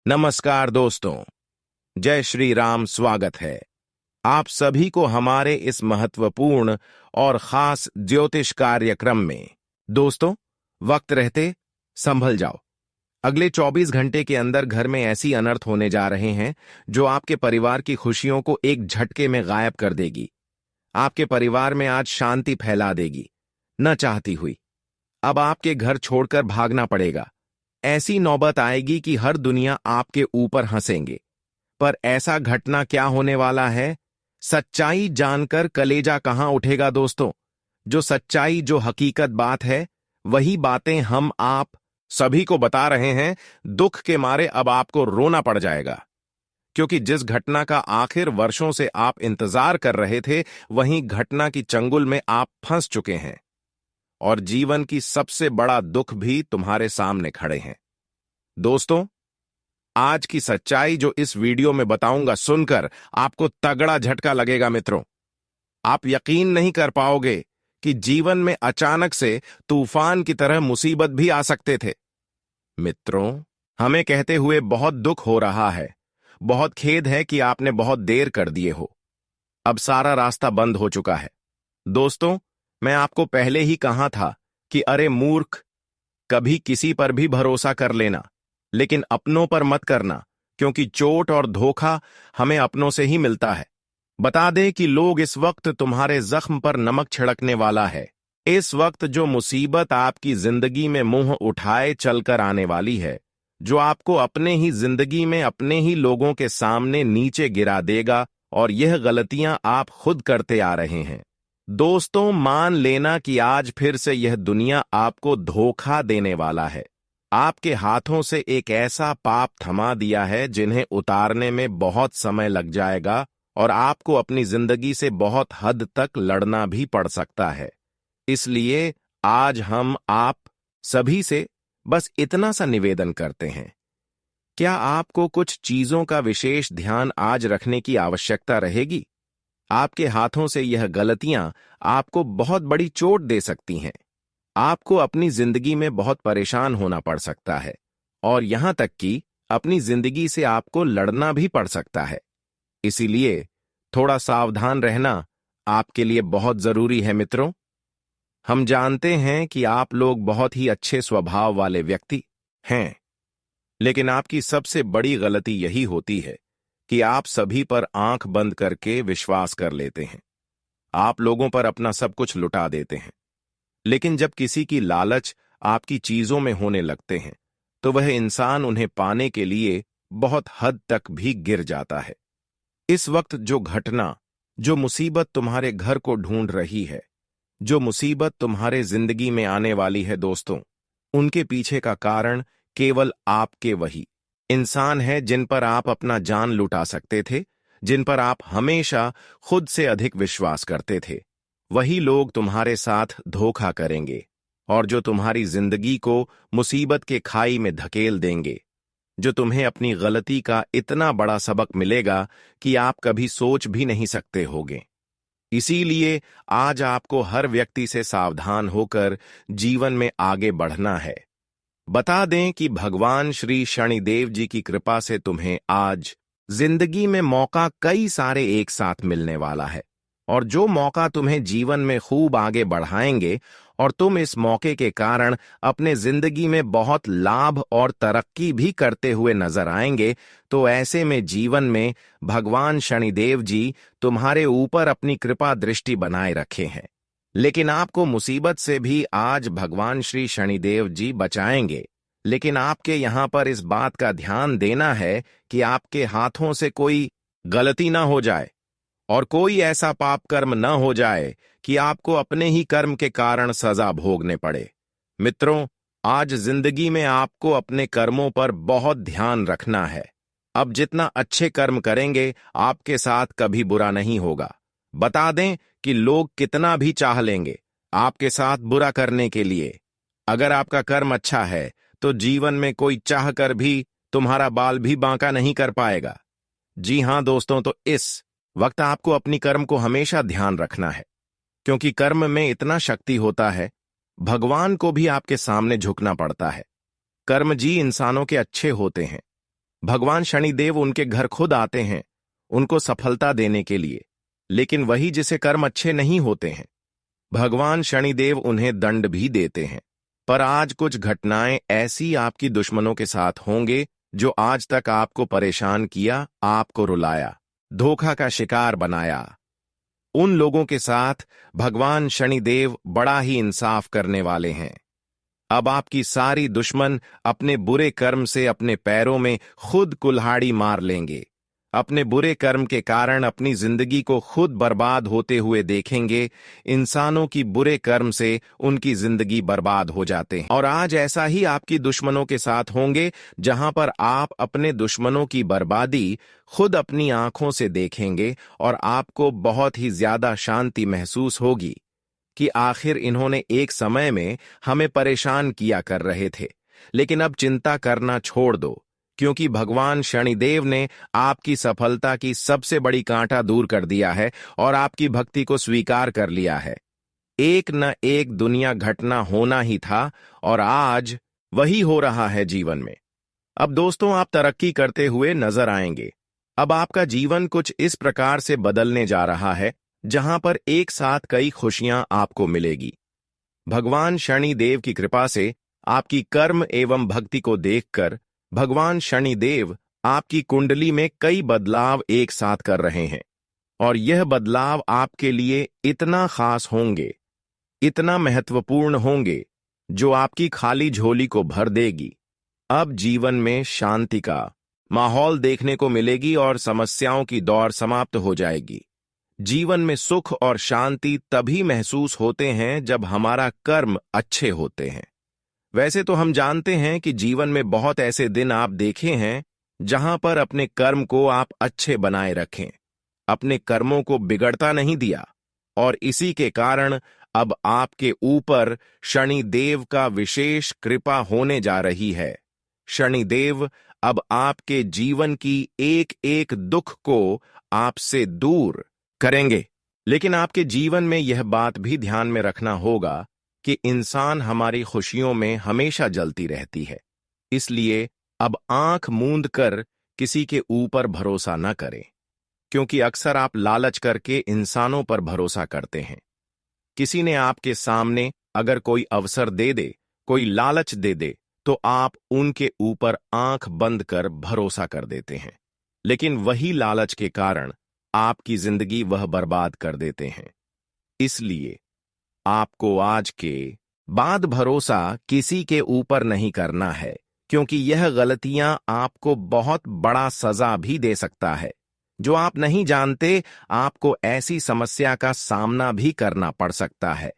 नमस्कार दोस्तों, जय श्री राम। स्वागत है आप सभी को हमारे इस महत्वपूर्ण और खास ज्योतिष कार्यक्रम में। दोस्तों, वक्त रहते संभल जाओ। अगले 24 घंटे के अंदर घर में ऐसी अनर्थ होने जा रहे हैं जो आपके परिवार की खुशियों को एक झटके में गायब कर देगी। आपके परिवार में आज शांति फैला देगी, न चाहती हुई। अब आपके घर छोड़कर भागना पड़ेगा। ऐसी नौबत आएगी कि हर दुनिया आपके ऊपर हंसेंगे। पर ऐसा घटना क्या होने वाला है, सच्चाई जानकर कलेजा कहां उठेगा दोस्तों। जो सच्चाई, जो हकीकत बात है, वही बातें हम आप सभी को बता रहे हैं। दुख के मारे अब आपको रोना पड़ जाएगा, क्योंकि जिस घटना का आखिर वर्षों से आप इंतजार कर रहे थे, वहीं घटना की चंगुल में आप फंस चुके हैं और जीवन की सबसे बड़ा दुख भी तुम्हारे सामने खड़े हैं। दोस्तों, आज की सच्चाई जो इस वीडियो में बताऊंगा, सुनकर आपको तगड़ा झटका लगेगा मित्रों। आप यकीन नहीं कर पाओगे कि जीवन में अचानक से तूफान की तरह मुसीबत भी आ सकते थे। मित्रों, हमें कहते हुए बहुत दुख हो रहा है। बहुत खेद है कि आपने बहुत देर कर दिए हो। अब सारा रास्ता बंद हो चुका है। दोस्तों, मैं आपको पहले ही कहा था कि अरे मूर्ख, कभी किसी पर भी भरोसा कर लेना, लेकिन अपनों पर मत करना, क्योंकि चोट और धोखा हमें अपनों से ही मिलता है। बता दें कि लोग इस वक्त तुम्हारे जख्म पर नमक छिड़कने वाला है। इस वक्त जो मुसीबत आपकी जिंदगी में मुंह उठाए चलकर आने वाली है, जो आपको अपने ही जिंदगी में अपने ही लोगों के सामने नीचे गिरा देगा, और यह गलतियां आप खुद करते आ रहे हैं। दोस्तों, मान लेना कि आज फिर से यह दुनिया आपको धोखा देने वाला है। आपके हाथों से एक ऐसा पाप थमा दिया है जिन्हें उतारने में बहुत समय लग जाएगा, और आपको अपनी जिंदगी से बहुत हद तक लड़ना भी पड़ सकता है। इसलिए आज हम आप सभी से बस इतना सा निवेदन करते हैं। क्या आपको कुछ चीजों का विशेष ध्यान आज रखने की आवश्यकता रहेगी? आपके हाथों से यह गलतियां आपको बहुत बड़ी चोट दे सकती हैं। आपको अपनी जिंदगी में बहुत परेशान होना पड़ सकता है, और यहां तक कि अपनी जिंदगी से आपको लड़ना भी पड़ सकता है। इसीलिए थोड़ा सावधान रहना आपके लिए बहुत जरूरी है मित्रों। हम जानते हैं कि आप लोग बहुत ही अच्छे स्वभाव वाले व्यक्ति हैं, लेकिन आपकी सबसे बड़ी गलती यही होती है कि आप सभी पर आंख बंद करके विश्वास कर लेते हैं। आप लोगों पर अपना सब कुछ लुटा देते हैं, लेकिन जब किसी की लालच आपकी चीजों में होने लगते हैं, तो वह इंसान उन्हें पाने के लिए बहुत हद तक भी गिर जाता है। इस वक्त जो घटना, जो मुसीबत तुम्हारे घर को ढूंढ रही है, जो मुसीबत तुम्हारे जिंदगी में आने वाली है दोस्तों, उनके पीछे का कारण केवल आपके वही इंसान है जिन पर आप अपना जान लुटा सकते थे, जिन पर आप हमेशा खुद से अधिक विश्वास करते थे। वही लोग तुम्हारे साथ धोखा करेंगे, और जो तुम्हारी जिंदगी को मुसीबत के खाई में धकेल देंगे, जो तुम्हें अपनी गलती का इतना बड़ा सबक मिलेगा कि आप कभी सोच भी नहीं सकते होगे। इसीलिए आज आपको हर व्यक्ति से सावधान होकर जीवन में आगे बढ़ना है। बता दें कि भगवान श्री शनिदेव जी की कृपा से तुम्हें आज जिंदगी में मौका कई सारे एक साथ मिलने वाला है, और जो मौका तुम्हें जीवन में खूब आगे बढ़ाएंगे, और तुम इस मौके के कारण अपने जिंदगी में बहुत लाभ और तरक्की भी करते हुए नजर आएंगे। तो ऐसे में जीवन में भगवान शनिदेव जी तुम्हारे ऊपर अपनी कृपा दृष्टि बनाए रखे हैं। लेकिन आपको मुसीबत से भी आज भगवान श्री शनिदेव जी बचाएंगे। लेकिन आपके यहां पर इस बात का ध्यान देना है कि आपके हाथों से कोई गलती ना हो जाए, और कोई ऐसा पाप कर्म न हो जाए कि आपको अपने ही कर्म के कारण सजा भोगने पड़े। मित्रों, आज जिंदगी में आपको अपने कर्मों पर बहुत ध्यान रखना है। अब जितना अच्छे कर्म करेंगे, आपके साथ कभी बुरा नहीं होगा। बता दें कि लोग कितना भी चाह लेंगे आपके साथ बुरा करने के लिए, अगर आपका कर्म अच्छा है तो जीवन में कोई चाह कर भी तुम्हारा बाल भी बांका नहीं कर पाएगा। जी हां दोस्तों, तो इस वक्त आपको अपनी कर्म को हमेशा ध्यान रखना है, क्योंकि कर्म में इतना शक्ति होता है, भगवान को भी आपके सामने झुकना पड़ता है। कर्म जी इंसानों के अच्छे होते हैं, भगवान शनिदेव उनके घर खुद आते हैं उनको सफलता देने के लिए, लेकिन वही जिसे कर्म अच्छे नहीं होते हैं, भगवान शनिदेव उन्हें दंड भी देते हैं। पर आज कुछ घटनाएं ऐसी आपकी दुश्मनों के साथ होंगे जो आज तक आपको परेशान किया, आपको रुलाया, धोखा का शिकार बनाया। उन लोगों के साथ भगवान शनिदेव बड़ा ही इंसाफ करने वाले हैं। अब आपकी सारी दुश्मन अपने बुरे कर्म से अपने पैरों में खुद कुल्हाड़ी मार लेंगे। अपने बुरे कर्म के कारण अपनी जिंदगी को खुद बर्बाद होते हुए देखेंगे। इंसानों की बुरे कर्म से उनकी जिंदगी बर्बाद हो जाते हैं, और आज ऐसा ही आपकी दुश्मनों के साथ होंगे, जहां पर आप अपने दुश्मनों की बर्बादी खुद अपनी आंखों से देखेंगे और आपको बहुत ही ज्यादा शांति महसूस होगी कि आखिर इन्होंने एक समय में हमें परेशान किया कर रहे थे, लेकिन अब चिंता करना छोड़ दो, क्योंकि भगवान शनिदेव ने आपकी सफलता की सबसे बड़ी कांटा दूर कर दिया है और आपकी भक्ति को स्वीकार कर लिया है। एक न एक दुनिया घटना होना ही था और आज वही हो रहा है जीवन में। अब दोस्तों, आप तरक्की करते हुए नजर आएंगे। अब आपका जीवन कुछ इस प्रकार से बदलने जा रहा है जहां पर एक साथ कई खुशियां आपको मिलेगी। भगवान शनिदेव की कृपा से आपकी कर्म एवं भक्ति को देखकर भगवान शनिदेव आपकी कुंडली में कई बदलाव एक साथ कर रहे हैं, और यह बदलाव आपके लिए इतना खास होंगे, इतना महत्वपूर्ण होंगे, जो आपकी खाली झोली को भर देगी। अब जीवन में शांति का माहौल देखने को मिलेगी और समस्याओं की दौर समाप्त हो जाएगी। जीवन में सुख और शांति तभी महसूस होते हैं जब हमारा कर्म अच्छे होते हैं। वैसे तो हम जानते हैं कि जीवन में बहुत ऐसे दिन आप देखे हैं जहां पर अपने कर्म को आप अच्छे बनाए रखें, अपने कर्मों को बिगड़ता नहीं दिया, और इसी के कारण अब आपके ऊपर शनिदेव का विशेष कृपा होने जा रही है। शनिदेव अब आपके जीवन की एक एक दुख को आपसे दूर करेंगे। लेकिन आपके जीवन में यह बात भी ध्यान में रखना होगा कि इंसान हमारी खुशियों में हमेशा जलती रहती है, इसलिए अब आंख मूंद कर किसी के ऊपर भरोसा न करें, क्योंकि अक्सर आप लालच करके इंसानों पर भरोसा करते हैं। किसी ने आपके सामने अगर कोई अवसर दे दे, कोई लालच दे दे, तो आप उनके ऊपर आंख बंद कर भरोसा कर देते हैं, लेकिन वही लालच के कारण आपकी जिंदगी वह बर्बाद कर देते हैं। इसलिए आपको आज के बाद भरोसा किसी के ऊपर नहीं करना है, क्योंकि यह गलतियां आपको बहुत बड़ा सजा भी दे सकता है। जो आप नहीं जानते, आपको ऐसी समस्या का सामना भी करना पड़ सकता है।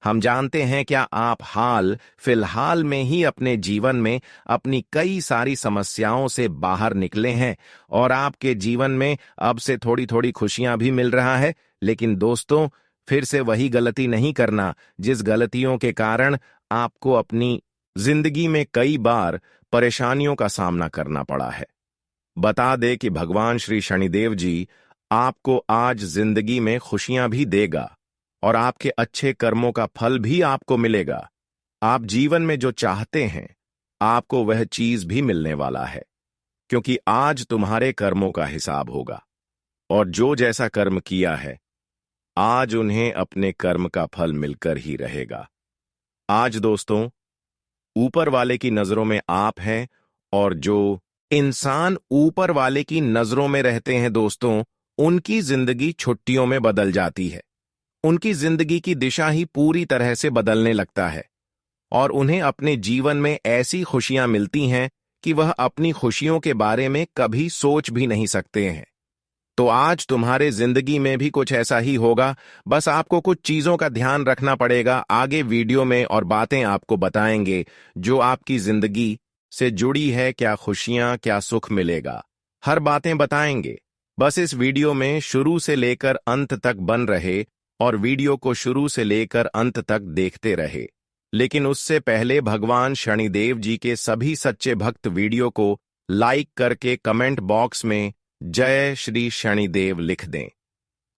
हम जानते हैं क्या आप हाल फिलहाल में ही अपने जीवन में अपनी कई सारी समस्याओं से बाहर निकले हैं और आपके जीवन में अब से थोड़ी थोड़ी खुशियां भी मिल रहा है। लेकिन दोस्तों, फिर से वही गलती नहीं करना जिस गलतियों के कारण आपको अपनी जिंदगी में कई बार परेशानियों का सामना करना पड़ा है। बता दे कि भगवान श्री शनिदेव जी आपको आज जिंदगी में खुशियां भी देगा और आपके अच्छे कर्मों का फल भी आपको मिलेगा। आप जीवन में जो चाहते हैं, आपको वह चीज भी मिलने वाला है, क्योंकि आज तुम्हारे कर्मों का हिसाब होगा, और जो जैसा कर्म किया है आज उन्हें अपने कर्म का फल मिलकर ही रहेगा। आज दोस्तों, ऊपर वाले की नजरों में आप हैं, और जो इंसान ऊपर वाले की नजरों में रहते हैं दोस्तों, उनकी जिंदगी छुट्टियों में बदल जाती है। उनकी जिंदगी की दिशा ही पूरी तरह से बदलने लगता है, और उन्हें अपने जीवन में ऐसी खुशियां मिलती हैं कि वह अपनी खुशियों के बारे में कभी सोच भी नहीं सकते हैं। तो आज तुम्हारे जिंदगी में भी कुछ ऐसा ही होगा, बस आपको कुछ चीजों का ध्यान रखना पड़ेगा। आगे वीडियो में और बातें आपको बताएंगे जो आपकी जिंदगी से जुड़ी है, क्या खुशियां, क्या सुख मिलेगा, हर बातें बताएंगे। बस इस वीडियो में शुरू से लेकर अंत तक बन रहे और वीडियो को शुरू से लेकर अंत तक देखते रहे। लेकिन उससे पहले भगवान शनिदेव जी के सभी सच्चे भक्त वीडियो को लाइक करके कमेंट बॉक्स में जय श्री शनिदेव लिख दें।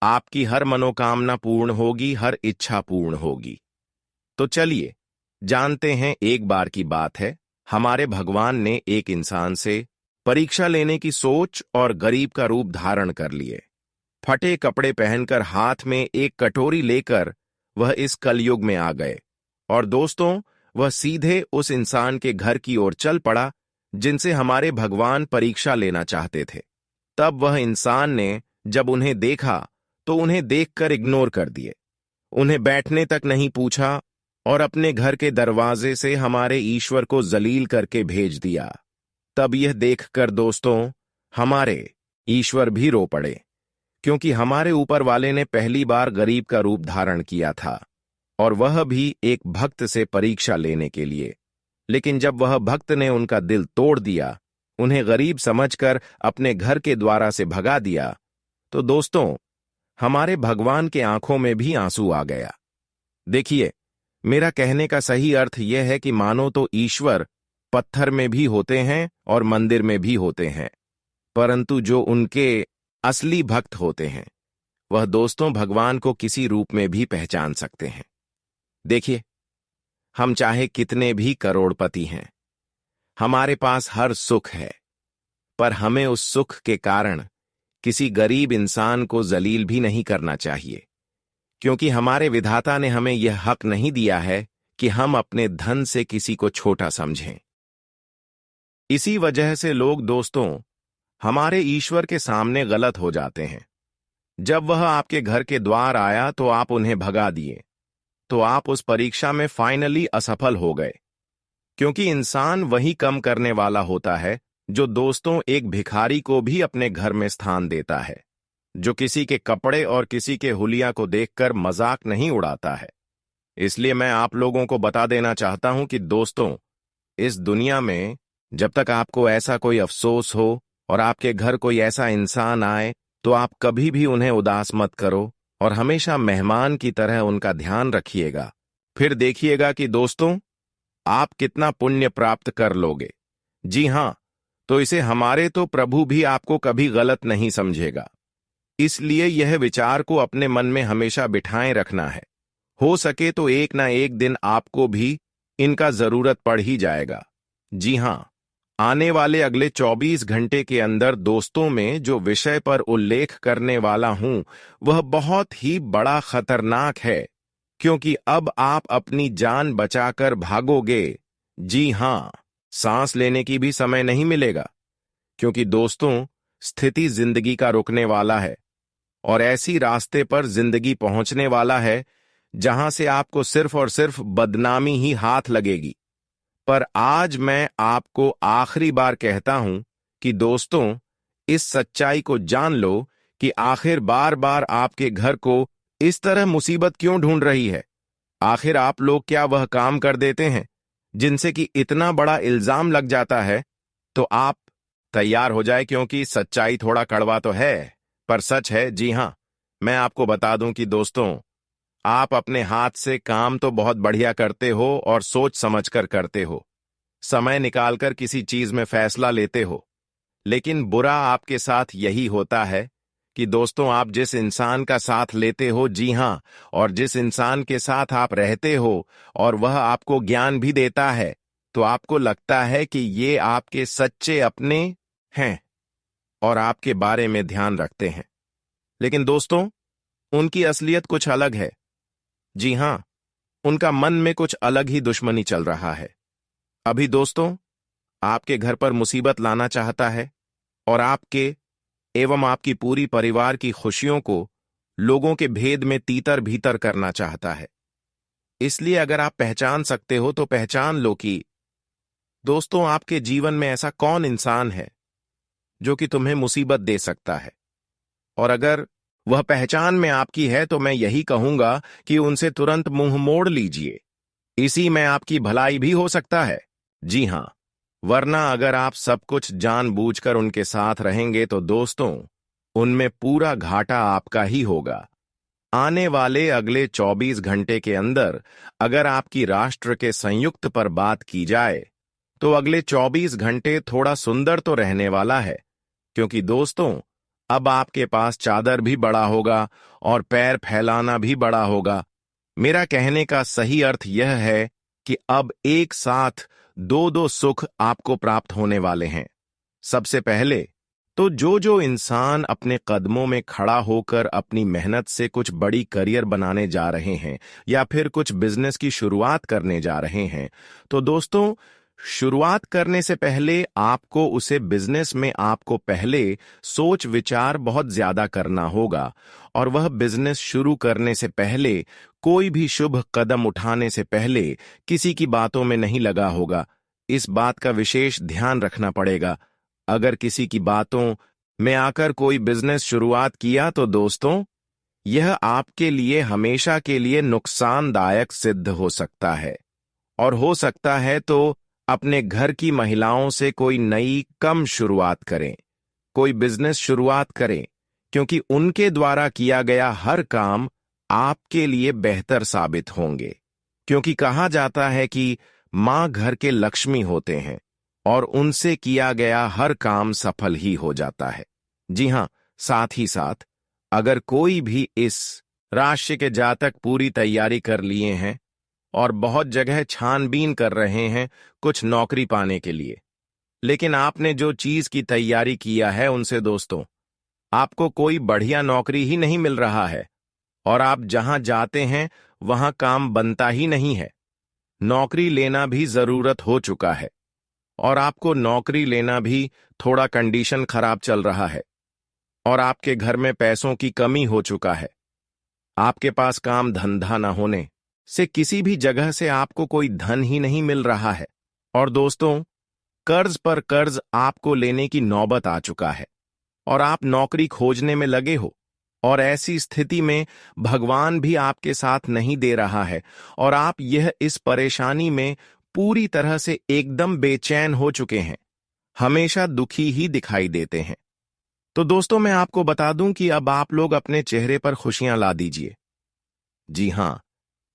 आपकी हर मनोकामना पूर्ण होगी, हर इच्छा पूर्ण होगी। तो चलिए जानते हैं। एक बार की बात है, हमारे भगवान ने एक इंसान से परीक्षा लेने की सोच और गरीब का रूप धारण कर लिए। फटे कपड़े पहनकर हाथ में एक कटोरी लेकर वह इस कलयुग में आ गए। और दोस्तों, वह सीधे उस इंसान के घर की ओर चल पड़ा जिनसे हमारे भगवान परीक्षा लेना चाहते थे। तब वह इंसान ने जब उन्हें देखा तो उन्हें देखकर इग्नोर कर दिए, उन्हें बैठने तक नहीं पूछा और अपने घर के दरवाजे से हमारे ईश्वर को जलील करके भेज दिया। तब यह देखकर दोस्तों, हमारे ईश्वर भी रो पड़े, क्योंकि हमारे ऊपर वाले ने पहली बार गरीब का रूप धारण किया था, और वह भी एक भक्त से परीक्षा लेने के लिए। लेकिन जब वह भक्त ने उनका दिल तोड़ दिया, उन्हें गरीब समझकर अपने घर के द्वारा से भगा दिया, तो दोस्तों, हमारे भगवान के आंखों में भी आंसू आ गया। देखिए, मेरा कहने का सही अर्थ यह है कि मानो तो ईश्वर पत्थर में भी होते हैं और मंदिर में भी होते हैं, परंतु जो उनके असली भक्त होते हैं वह दोस्तों भगवान को किसी रूप में भी पहचान सकते हैं। देखिए, हम चाहे कितने भी करोड़पति हैं, हमारे पास हर सुख है, पर हमें उस सुख के कारण किसी गरीब इंसान को जलील भी नहीं करना चाहिए, क्योंकि हमारे विधाता ने हमें यह हक नहीं दिया है कि हम अपने धन से किसी को छोटा समझें। इसी वजह से लोग दोस्तों हमारे ईश्वर के सामने गलत हो जाते हैं। जब वह आपके घर के द्वार आया तो आप उन्हें भगा दिए, तो आप उस परीक्षा में फाइनली असफल हो गए, क्योंकि इंसान वही कम करने वाला होता है जो दोस्तों एक भिखारी को भी अपने घर में स्थान देता है, जो किसी के कपड़े और किसी के हुलिया को देखकर मजाक नहीं उड़ाता है। इसलिए मैं आप लोगों को बता देना चाहता हूं कि दोस्तों, इस दुनिया में जब तक आपको ऐसा कोई अफसोस हो और आपके घर कोई ऐसा इंसान आए तो आप कभी भी उन्हें उदास मत करो और हमेशा मेहमान की तरह उनका ध्यान रखिएगा। फिर देखिएगा कि दोस्तों, आप कितना पुण्य प्राप्त कर लोगे। जी हां, तो इसे हमारे तो प्रभु भी आपको कभी गलत नहीं समझेगा। इसलिए यह विचार को अपने मन में हमेशा बिठाए रखना है। हो सके तो एक ना एक दिन आपको भी इनका जरूरत पड़ ही जाएगा। जी हां, आने वाले अगले 24 घंटे के अंदर दोस्तों में जो विषय पर उल्लेख करने वाला हूं वह बहुत ही बड़ा खतरनाक है, क्योंकि अब आप अपनी जान बचाकर भागोगे। जी हां, सांस लेने की भी समय नहीं मिलेगा, क्योंकि दोस्तों स्थिति जिंदगी का रुकने वाला है और ऐसी रास्ते पर जिंदगी पहुंचने वाला है जहां से आपको सिर्फ और सिर्फ बदनामी ही हाथ लगेगी। पर आज मैं आपको आखिरी बार कहता हूं कि दोस्तों, इस सच्चाई को जान लो कि आखिर बार बार आपके घर को इस तरह मुसीबत क्यों ढूंढ रही है। आखिर आप लोग क्या वह काम कर देते हैं जिनसे कि इतना बड़ा इल्जाम लग जाता है। तो आप तैयार हो जाए, क्योंकि सच्चाई थोड़ा कड़वा तो है पर सच है। जी हां, मैं आपको बता दूं कि दोस्तों, आप अपने हाथ से काम तो बहुत बढ़िया करते हो और सोच समझकर करते हो, समय निकालकर किसी चीज में फैसला लेते हो, लेकिन बुरा आपके साथ यही होता है कि दोस्तों, आप जिस इंसान का साथ लेते हो, जी हां, और जिस इंसान के साथ आप रहते हो और वह आपको ज्ञान भी देता है, तो आपको लगता है कि ये आपके सच्चे अपने हैं और आपके बारे में ध्यान रखते हैं। लेकिन दोस्तों, उनकी असलियत कुछ अलग है। जी हां, उनका मन में कुछ अलग ही दुश्मनी चल रहा है। अभी दोस्तों आपके घर पर मुसीबत लाना चाहता है और आपके एवं आपकी पूरी परिवार की खुशियों को लोगों के भेद में तीतर भीतर करना चाहता है। इसलिए अगर आप पहचान सकते हो तो पहचान लो कि दोस्तों, आपके जीवन में ऐसा कौन इंसान है जो कि तुम्हें मुसीबत दे सकता है। और अगर वह पहचान में आपकी है तो मैं यही कहूंगा कि उनसे तुरंत मुंह मोड़ लीजिए। इसी में आपकी भलाई भी हो सकता है। जी हां, वरना अगर आप सब कुछ जानबूझकर उनके साथ रहेंगे तो दोस्तों, उनमें पूरा घाटा आपका ही होगा। आने वाले अगले 24 घंटे के अंदर अगर आपकी राष्ट्र के संयुक्त पर बात की जाए तो अगले 24 घंटे थोड़ा सुंदर तो रहने वाला है, क्योंकि दोस्तों अब आपके पास चादर भी बड़ा होगा और पैर फैलाना भी बड़ा होगा। मेरा कहने का सही अर्थ यह है कि अब एक साथ दो दो सुख आपको प्राप्त होने वाले हैं। सबसे पहले तो जो इंसान अपने कदमों में खड़ा होकर अपनी मेहनत से कुछ बड़ी करियर बनाने जा रहे हैं या फिर कुछ बिजनेस की शुरुआत करने जा रहे हैं, तो दोस्तों, शुरुआत करने से पहले आपको उसे बिजनेस में आपको पहले सोच विचार बहुत ज्यादा करना होगा। और वह बिजनेस शुरू करने से पहले, कोई भी शुभ कदम उठाने से पहले किसी की बातों में नहीं लगा होगा। इस बात का विशेष ध्यान रखना पड़ेगा। अगर किसी की बातों में आकर कोई बिजनेस शुरुआत किया तो दोस्तों, यह आपके लिए हमेशा के लिए नुकसानदायक सिद्ध हो सकता है। और हो सकता है तो अपने घर की महिलाओं से कोई नई कम शुरुआत करें, कोई बिजनेस शुरुआत करें, क्योंकि उनके द्वारा किया गया हर काम आपके लिए बेहतर साबित होंगे। क्योंकि कहा जाता है कि मां घर के लक्ष्मी होते हैं और उनसे किया गया हर काम सफल ही हो जाता है। जी हां, साथ ही साथ अगर कोई भी इस राशि के जातक पूरी तैयारी कर लिए हैं और बहुत जगह छानबीन कर रहे हैं कुछ नौकरी पाने के लिए, लेकिन आपने जो चीज की तैयारी किया है उनसे दोस्तों, आपको कोई बढ़िया नौकरी ही नहीं मिल रहा है और आप जहां जाते हैं वहां काम बनता ही नहीं है। नौकरी लेना भी जरूरत हो चुका है और आपको नौकरी लेना भी थोड़ा कंडीशन खराब चल रहा है और आपके घर में पैसों की कमी हो चुका है। आपके पास काम धंधा न होने से किसी भी जगह से आपको कोई धन ही नहीं मिल रहा है और दोस्तों, कर्ज पर कर्ज आपको लेने की नौबत आ चुका है और आप नौकरी खोजने में लगे हो और ऐसी स्थिति में भगवान भी आपके साथ नहीं दे रहा है और आप यह इस परेशानी में पूरी तरह से एकदम बेचैन हो चुके हैं, हमेशा दुखी ही दिखाई देते हैं। तो दोस्तों, मैं आपको बता दूं कि अब आप लोग अपने चेहरे पर खुशियां ला दीजिए। जी हां,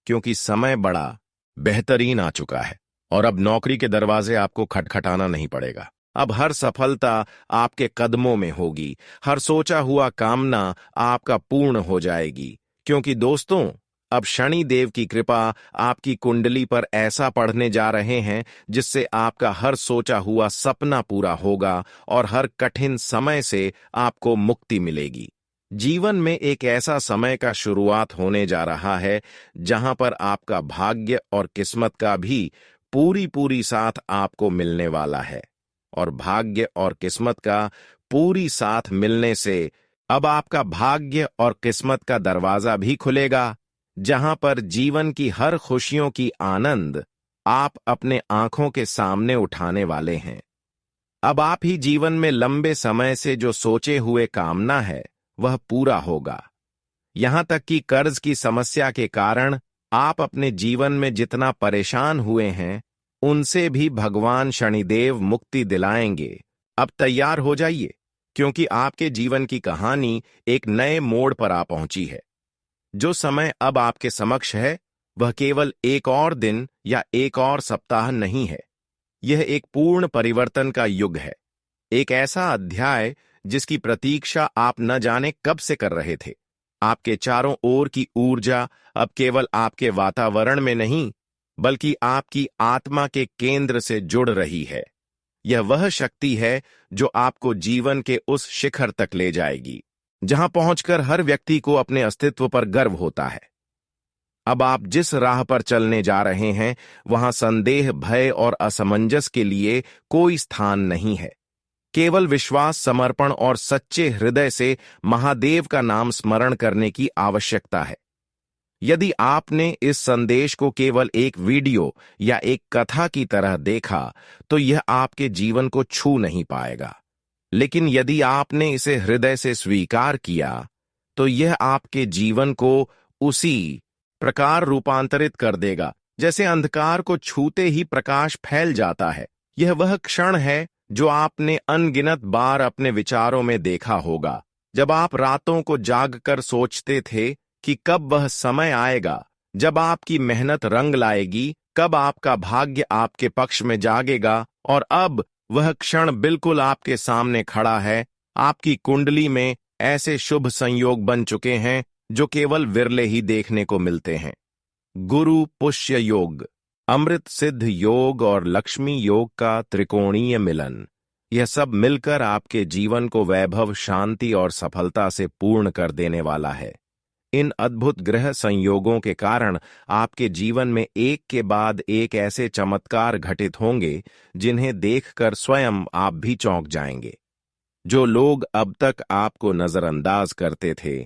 क्योंकि समय बड़ा बेहतरीन आ चुका है और अब नौकरी के दरवाजे आपको खटखटाना नहीं पड़ेगा। अब हर सफलता आपके कदमों में होगी, हर सोचा हुआ कामना आपका पूर्ण हो जाएगी। क्योंकि दोस्तों, अब शनि देव की कृपा आपकी कुंडली पर ऐसा पढ़ने जा रहे हैं जिससे आपका हर सोचा हुआ सपना पूरा होगा और हर कठिन समय से आपको मुक्ति मिलेगी। जीवन में एक ऐसा समय का शुरुआत होने जा रहा है जहां पर आपका भाग्य और किस्मत का भी पूरी साथ आपको मिलने वाला है। और भाग्य और किस्मत का पूरी साथ मिलने से अब आपका भाग्य और किस्मत का दरवाजा भी खुलेगा, जहां पर जीवन की हर खुशियों की आनंद आप अपने आंखों के सामने उठाने वाले हैं। अब आप ही जीवन में लंबे समय से जो सोचे हुए कामना है वह पूरा होगा। यहां तक कि कर्ज की समस्या के कारण आप अपने जीवन में जितना परेशान हुए हैं उनसे भी भगवान शनिदेव मुक्ति दिलाएंगे। अब तैयार हो जाइए, क्योंकि आपके जीवन की कहानी एक नए मोड़ पर आ पहुंची है। जो समय अब आपके समक्ष है वह केवल एक और दिन या एक और सप्ताह नहीं है। यह एक पूर्ण परिवर्तन का युग है, एक ऐसा अध्याय जिसकी प्रतीक्षा आप न जाने कब से कर रहे थे। आपके चारों ओर की ऊर्जा अब केवल आपके वातावरण में नहीं, बल्कि आपकी आत्मा के केंद्र से जुड़ रही है। यह वह शक्ति है जो आपको जीवन के उस शिखर तक ले जाएगी जहां पहुंचकर हर व्यक्ति को अपने अस्तित्व पर गर्व होता है। अब आप जिस राह पर चलने जा रहे हैं वहां संदेह, भय और असमंजस के लिए कोई स्थान नहीं है। केवल विश्वास, समर्पण और सच्चे हृदय से महादेव का नाम स्मरण करने की आवश्यकता है। यदि आपने इस संदेश को केवल एक वीडियो या एक कथा की तरह देखा तो यह आपके जीवन को छू नहीं पाएगा, लेकिन यदि आपने इसे हृदय से स्वीकार किया तो यह आपके जीवन को उसी प्रकार रूपांतरित कर देगा जैसे अंधकार को छूते ही प्रकाश फैल जाता है। यह वह क्षण है जो आपने अनगिनत बार अपने विचारों में देखा होगा, जब आप रातों को जागकर सोचते थे कि कब वह समय आएगा जब आपकी मेहनत रंग लाएगी, कब आपका भाग्य आपके पक्ष में जागेगा। और अब वह क्षण बिल्कुल आपके सामने खड़ा है। आपकी कुंडली में ऐसे शुभ संयोग बन चुके हैं जो केवल विरले ही देखने को मिलते हैं। गुरु पुष्य योग, अमृत सिद्ध योग और लक्ष्मी योग का त्रिकोणीय मिलन, यह सब मिलकर आपके जीवन को वैभव, शांति और सफलता से पूर्ण कर देने वाला है। इन अद्भुत ग्रह संयोगों के कारण आपके जीवन में एक के बाद एक ऐसे चमत्कार घटित होंगे जिन्हें देखकर स्वयं आप भी चौंक जाएंगे। जो लोग अब तक आपको नजरअंदाज करते थे,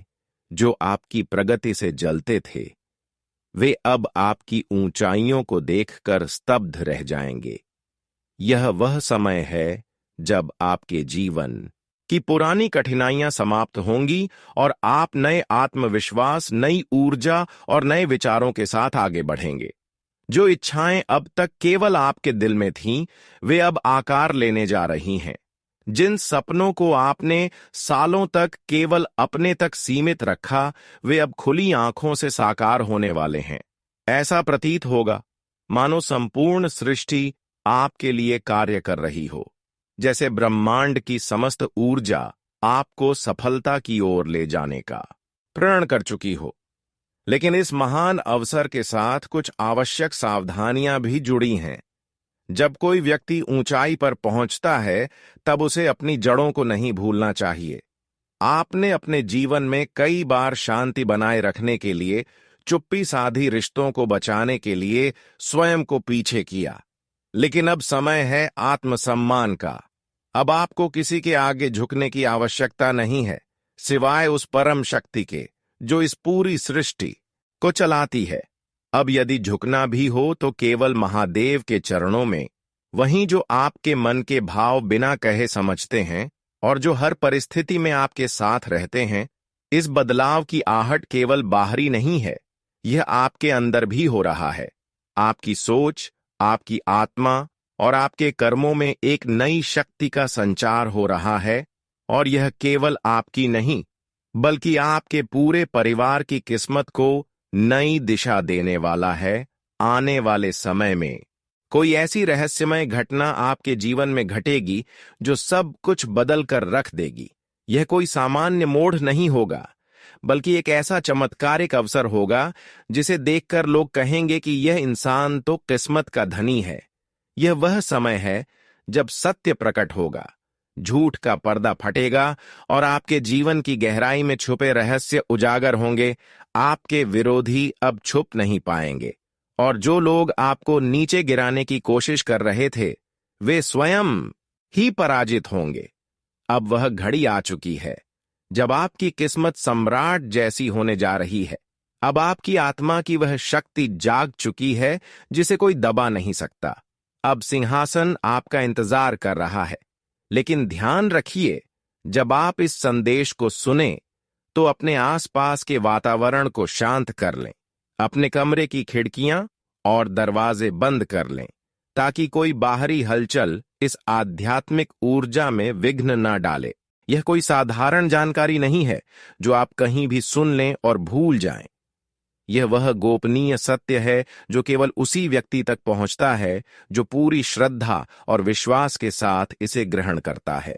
जो आपकी प्रगति से जलते थे, वे अब आपकी ऊंचाइयों को देखकर स्तब्ध रह जाएंगे। यह वह समय है जब आपके जीवन की पुरानी कठिनाइयां समाप्त होंगी और आप नए आत्मविश्वास, नई ऊर्जा और नए विचारों के साथ आगे बढ़ेंगे। जो इच्छाएं अब तक केवल आपके दिल में थीं, वे अब आकार लेने जा रही हैं। जिन सपनों को आपने सालों तक केवल अपने तक सीमित रखा, वे अब खुली आंखों से साकार होने वाले हैं। ऐसा प्रतीत होगा मानो संपूर्ण सृष्टि आपके लिए कार्य कर रही हो, जैसे ब्रह्मांड की समस्त ऊर्जा आपको सफलता की ओर ले जाने का प्रण कर चुकी हो। लेकिन इस महान अवसर के साथ कुछ आवश्यक सावधानियां भी जुड़ी हैं। जब कोई व्यक्ति ऊंचाई पर पहुंचता है, तब उसे अपनी जड़ों को नहीं भूलना चाहिए। आपने अपने जीवन में कई बार शांति बनाए रखने के लिए, चुप्पी साधी रिश्तों को बचाने के लिए स्वयं को पीछे किया, लेकिन अब समय है आत्मसम्मान का। अब आपको किसी के आगे झुकने की आवश्यकता नहीं है, सिवाय उस परम शक्ति के जो इस पूरी सृष्टि को चलाती है। अब यदि झुकना भी हो तो केवल महादेव के चरणों में, वहीं जो आपके मन के भाव बिना कहे समझते हैं और जो हर परिस्थिति में आपके साथ रहते हैं। इस बदलाव की आहट केवल बाहरी नहीं है, यह आपके अंदर भी हो रहा है। आपकी सोच, आपकी आत्मा और आपके कर्मों में एक नई शक्ति का संचार हो रहा है, और यह केवल आपकी नहीं, बल्कि आपके पूरे परिवार की किस्मत को नई दिशा देने वाला है। आने वाले समय में कोई ऐसी रहस्यमय घटना आपके जीवन में घटेगी जो सब कुछ बदल कर रख देगी। यह कोई सामान्य मोड़ नहीं होगा, बल्कि एक ऐसा चमत्कारिक अवसर होगा जिसे देखकर लोग कहेंगे कि यह इंसान तो किस्मत का धनी है। यह वह समय है जब सत्य प्रकट होगा, झूठ का पर्दा फटेगा और आपके जीवन की गहराई में छुपे रहस्य उजागर होंगे। आपके विरोधी अब छुप नहीं पाएंगे, और जो लोग आपको नीचे गिराने की कोशिश कर रहे थे, वे स्वयं ही पराजित होंगे। अब वह घड़ी आ चुकी है जब आपकी किस्मत सम्राट जैसी होने जा रही है। अब आपकी आत्मा की वह शक्ति जाग चुकी है जिसे कोई दबा नहीं सकता। अब सिंहासन आपका इंतजार कर रहा है। लेकिन ध्यान रखिए, जब आप इस संदेश को सुने तो अपने आसपास के वातावरण को शांत कर लें। अपने कमरे की खिड़कियां और दरवाजे बंद कर लें, ताकि कोई बाहरी हलचल इस आध्यात्मिक ऊर्जा में विघ्न न डाले। यह कोई साधारण जानकारी नहीं है जो आप कहीं भी सुन लें और भूल जाएं। यह वह गोपनीय सत्य है जो केवल उसी व्यक्ति तक पहुंचता है जो पूरी श्रद्धा और विश्वास के साथ इसे ग्रहण करता है।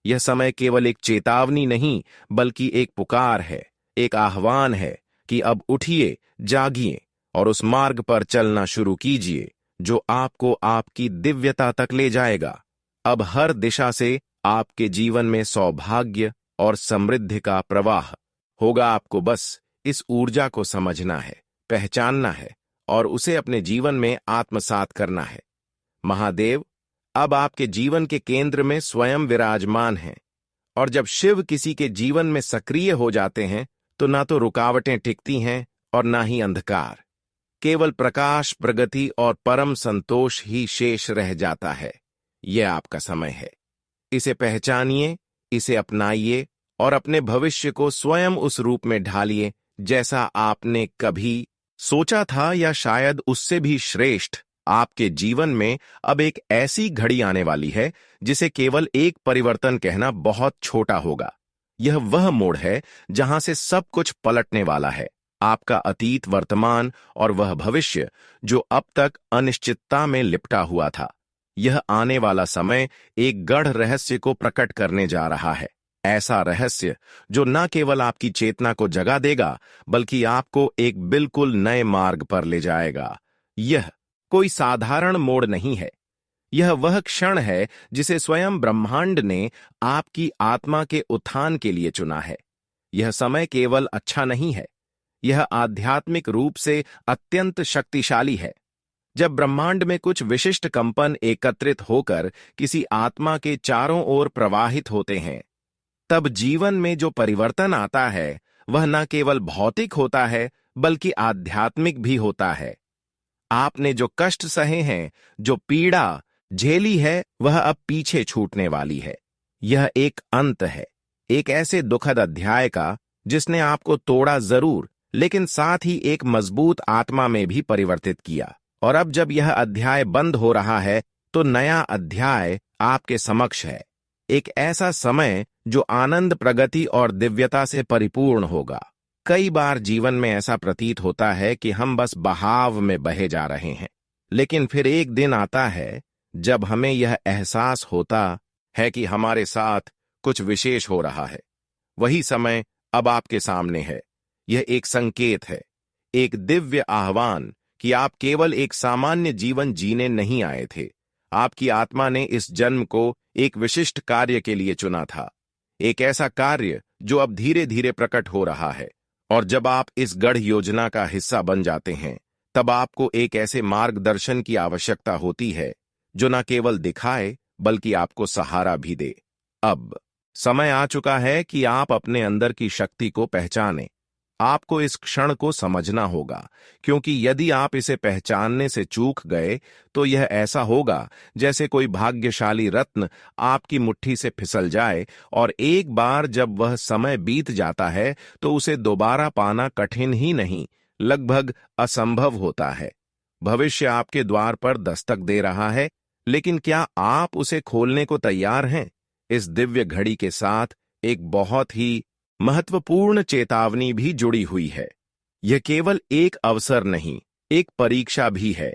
यह समय केवल एक चेतावनी नहीं, बल्कि एक पुकार है, एक आह्वान है कि अब उठिए, जागिए और उस मार्ग पर चलना शुरू कीजिए जो आपको आपकी दिव्यता तक ले जाएगा। अब हर दिशा से आपके जीवन में सौभाग्य और समृद्धि का प्रवाह होगा। आपको बस इस ऊर्जा को समझना है, पहचानना है और उसे अपने जीवन में आत्मसात करना है। महादेव अब आपके जीवन के केंद्र में स्वयं विराजमान हैं, और जब शिव किसी के जीवन में सक्रिय हो जाते हैं तो ना तो रुकावटें टिकती हैं और ना ही अंधकार। केवल प्रकाश, प्रगति और परम संतोष ही शेष रह जाता है। यह आपका समय है। इसे पहचानिए, इसे अपनाइए और अपने भविष्य को स्वयं उस रूप में ढालिए जैसा आपने कभी सोचा था, या शायद उससे भी श्रेष्ठ। आपके जीवन में अब एक ऐसी घड़ी आने वाली है जिसे केवल एक परिवर्तन कहना बहुत छोटा होगा। यह वह मोड़ है जहां से सब कुछ पलटने वाला है। आपका अतीत, वर्तमान और वह भविष्य जो अब तक अनिश्चितता में लिपटा हुआ था। यह आने वाला समय एक गढ़ रहस्य को प्रकट करने जा रहा है। ऐसा रहस्य जो न केवल आपकी चेतना को जगा देगा, बल्कि आपको एक बिल्कुल नए मार्ग पर ले जाएगा। यह कोई साधारण मोड़ नहीं है, यह वह क्षण है जिसे स्वयं ब्रह्मांड ने आपकी आत्मा के उत्थान के लिए चुना है। यह समय केवल अच्छा नहीं है, यह आध्यात्मिक रूप से अत्यंत शक्तिशाली है। जब ब्रह्मांड में कुछ विशिष्ट कंपन एकत्रित होकर किसी आत्मा के चारों ओर प्रवाहित होते हैं, तब जीवन में जो परिवर्तन आता है वह न केवल भौतिक होता है बल्कि आध्यात्मिक भी होता है। आपने जो कष्ट सहे हैं, जो पीड़ा झेली है, वह अब पीछे छूटने वाली है। यह एक अंत है, एक ऐसे दुखद अध्याय का जिसने आपको तोड़ा जरूर, लेकिन साथ ही एक मजबूत आत्मा में भी परिवर्तित किया। और अब जब यह अध्याय बंद हो रहा है तो नया अध्याय आपके समक्ष है। एक ऐसा समय जो आनंद, प्रगति और दिव्यता से परिपूर्ण होगा। कई बार जीवन में ऐसा प्रतीत होता है कि हम बस बहाव में बहे जा रहे हैं, लेकिन फिर एक दिन आता है जब हमें यह एहसास होता है कि हमारे साथ कुछ विशेष हो रहा है। वही समय अब आपके सामने है। यह एक संकेत है, एक दिव्य आह्वान कि आप केवल एक सामान्य जीवन जीने नहीं आए थे। आपकी आत्मा ने इस जन्म को एक विशिष्ट कार्य के लिए चुना था, एक ऐसा कार्य जो अब धीरे धीरे प्रकट हो रहा है। और जब आप इस गढ़ योजना का हिस्सा बन जाते हैं, तब आपको एक ऐसे मार्गदर्शन की आवश्यकता होती है जो न केवल दिखाए बल्कि आपको सहारा भी दे। अब समय आ चुका है कि आप अपने अंदर की शक्ति को पहचानें। आपको इस क्षण को समझना होगा, क्योंकि यदि आप इसे पहचानने से चूक गए तो यह ऐसा होगा जैसे कोई भाग्यशाली रत्न आपकी मुट्ठी से फिसल जाए और एक बार जब वह समय बीत जाता है तो उसे दोबारा पाना कठिन ही नहीं, लगभग असंभव होता है। भविष्य आपके द्वार पर दस्तक दे रहा है, लेकिन क्या आप उसे खोलने को तैयार हैं? इस दिव्य घड़ी के साथ एक बहुत ही महत्वपूर्ण चेतावनी भी जुड़ी हुई है। यह केवल एक अवसर नहीं, एक परीक्षा भी है।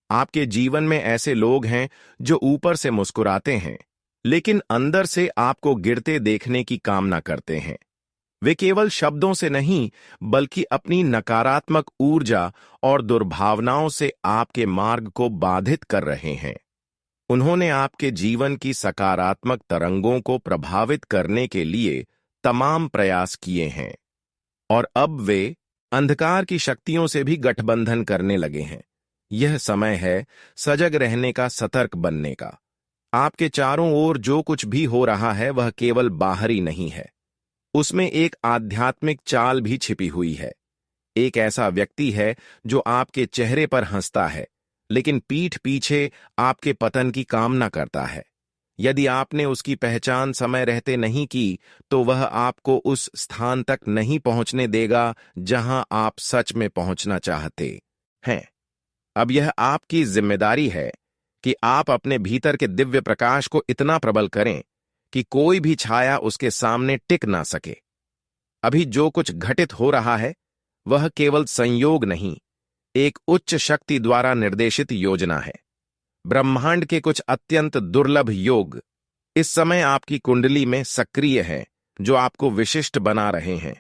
आपके जीवन में ऐसे लोग हैं जो ऊपर से मुस्कुराते हैं, लेकिन अंदर से आपको गिरते देखने की कामना करते हैं। वे केवल शब्दों से नहीं, बल्कि अपनी नकारात्मक ऊर्जा और दुर्भावनाओं से आपके मार्ग को बाधित कर रहे हैं। उन्होंने आपके जीवन की सकारात्मक तरंगों को प्रभावित करने के लिए तमाम प्रयास किए हैं, और अब वे अंधकार की शक्तियों से भी गठबंधन करने लगे हैं। यह समय है सजग रहने का, सतर्क बनने का। आपके चारों ओर जो कुछ भी हो रहा है वह केवल बाहरी नहीं है, उसमें एक आध्यात्मिक चाल भी छिपी हुई है। एक ऐसा व्यक्ति है जो आपके चेहरे पर हंसता है, लेकिन पीठ पीछे आपके पतन की कामना करता है। यदि आपने उसकी पहचान समय रहते नहीं की, तो वह आपको उस स्थान तक नहीं पहुंचने देगा जहां आप सच में पहुंचना चाहते हैं। अब यह आपकी जिम्मेदारी है कि आप अपने भीतर के दिव्य प्रकाश को इतना प्रबल करें कि कोई भी छाया उसके सामने टिक ना सके। अभी जो कुछ घटित हो रहा है वह केवल संयोग नहीं, एक उच्च शक्ति द्वारा निर्देशित योजना है। ब्रह्मांड के कुछ अत्यंत दुर्लभ योग इस समय आपकी कुंडली में सक्रिय हैं, जो आपको विशिष्ट बना रहे हैं।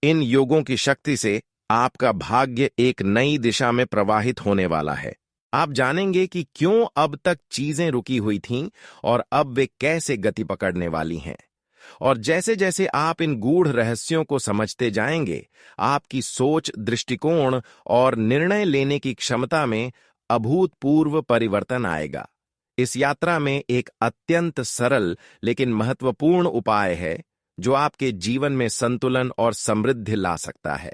इन योगों की शक्ति से आपका भाग्य एक नई दिशा में प्रवाहित होने वाला है। आप जानेंगे कि क्यों अब तक चीजें रुकी हुई थीं और अब वे कैसे गति पकड़ने वाली हैं। और जैसे जैसे आप इन गूढ़ रहस्यों को समझते जाएंगे, आपकी सोच, दृष्टिकोण और निर्णय लेने की क्षमता में अभूतपूर्व परिवर्तन आएगा। इस यात्रा में एक अत्यंत सरल लेकिन महत्वपूर्ण उपाय है जो आपके जीवन में संतुलन और समृद्धि ला सकता है।